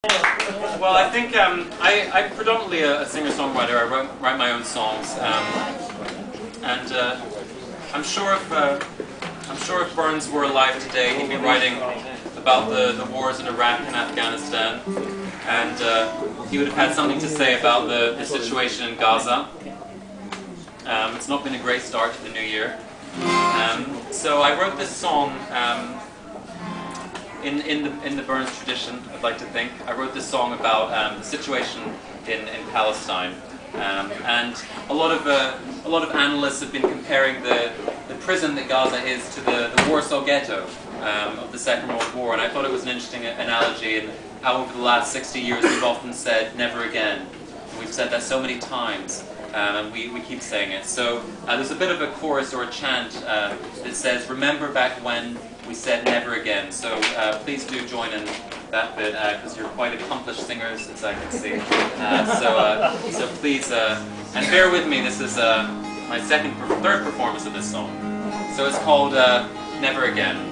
Well, I think I'm predominantly a singer-songwriter. I write my own songs, and I'm sure if Burns were alive today, he'd be writing about the wars in Iraq and Afghanistan, and he would have had something to say about the situation in Gaza. It's not been a great start to the new year, so I wrote this song. In the Burns tradition, I'd like to think, I wrote this song about the situation in Palestine, and a lot of analysts have been comparing the prison that Gaza is to the Warsaw Ghetto of the Second World War, and I thought it was an interesting analogy, and how over the last 60 years we've often said never again. And we've said that so many times, and we keep saying it. So there's a bit of a chorus or a chant that says, "Remember back when we said never again." So please do join in that bit, because you're quite accomplished singers, as I can see. So please, and bear with me, this is my third performance of this song. So it's called Never Again.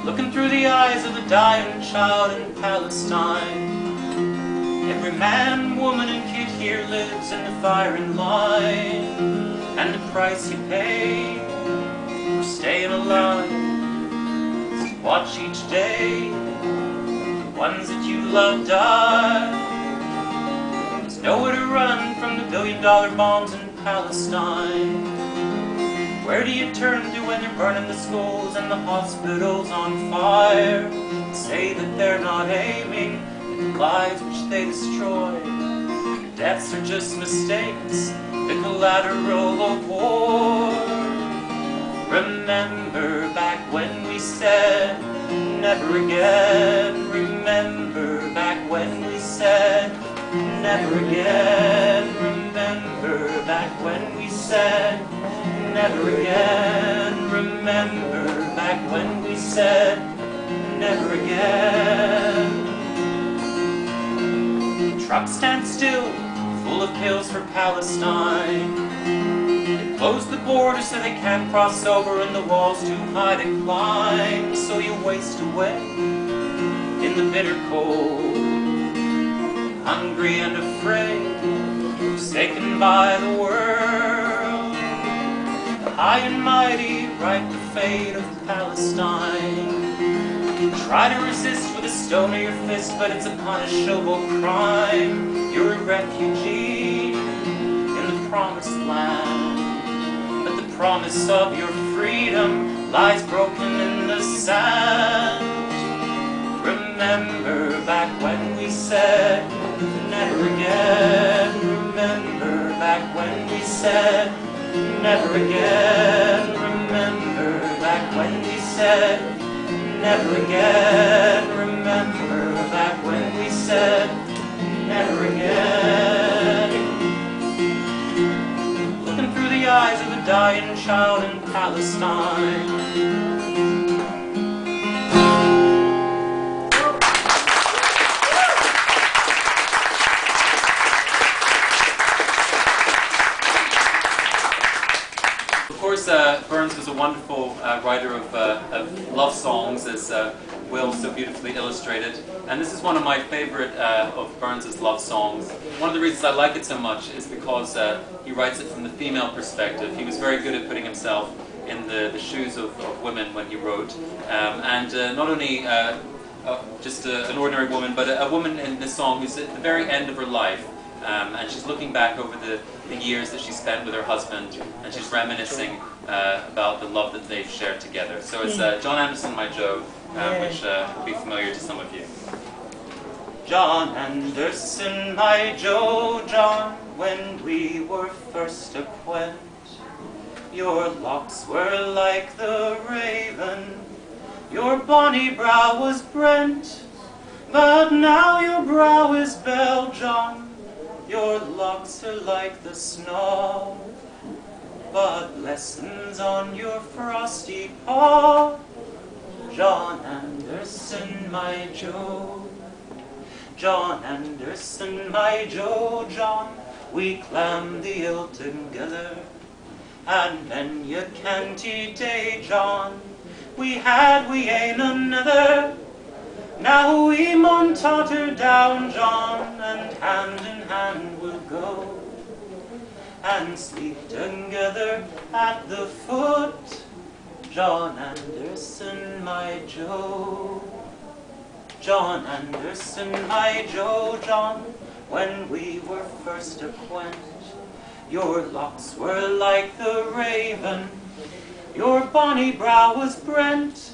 Looking through the eyes of the dying child in Palestine, every man, woman and kid here lives in the firing line, and the price you pay for staying alive is to watch each day the ones that you love die. There's nowhere to run from the billion-dollar bombs in Palestine. Where do you turn to when they're burning the schools and the hospitals on fire? Say that they're not aiming at the lives which they destroy. Deaths are just mistakes, the collateral of war. Remember back when we said never again. Remember back when we said never again. Remember back when we said never again. Remember back when we said never again. Trucks stand still, full of pills for Palestine. They close the border so they can't cross over, and the wall's too high to climb. So you waste away in the bitter cold, hungry and afraid, forsaken by the world. The high and mighty write the fate of Palestine. Try to resist with a stone or your fist, but it's a punishable crime. You're a refugee in the promised land, but the promise of your freedom lies broken in the sand. Remember back when we said never again. Remember back when we said never again. Remember back when we said never again. Remember back when we said never again. Looking through the eyes of a dying child in Palestine. Of course, Burns was a wonderful writer of love songs, as Will so beautifully illustrated. And this is one of my favorite of Burns's love songs. One of the reasons I like it so much is because he writes it from the female perspective. He was very good at putting himself in the shoes of women when he wrote. And not only just an ordinary woman, but a woman in this song who's at the very end of her life. And she's looking back over the years that she spent with her husband, and she's reminiscing about the love that they've shared together. So it's John Anderson, My Joe, which will be familiar to some of you. John Anderson, my Joe, John, when we were first acquaint, your locks were like the raven, your bonny brow was brent, but now your brow is bell, John. Your locks are like the snow, but lessons on your frosty paw. John Anderson, my Joe. John Anderson, my Joe, John. We climb the hill together, and then you canty day, John. We ain't another. Now we mun totter down, John, and hand in hand we'll go, and sleep together at the foot, John Anderson, my Joe. John Anderson, my Joe, John, when we were first acquaint, your locks were like the raven, your bonny brow was brent,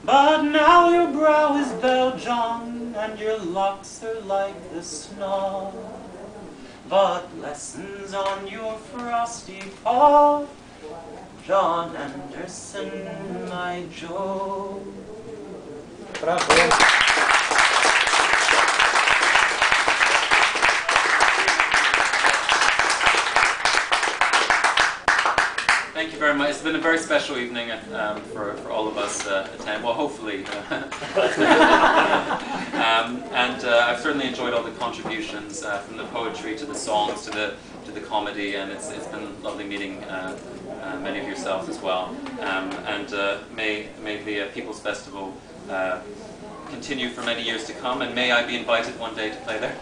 but now your brow is bell, John, and your locks are like the snow. But lessons on your frosty paw, John Anderson, my Joe. Bravo. Thank you very much. It's been a very special evening for all of us attend. Well, hopefully. I've certainly enjoyed all the contributions from the poetry to the songs to the comedy, and it's been lovely meeting many of yourselves as well. May the People's Festival continue for many years to come, and may I be invited one day to play there.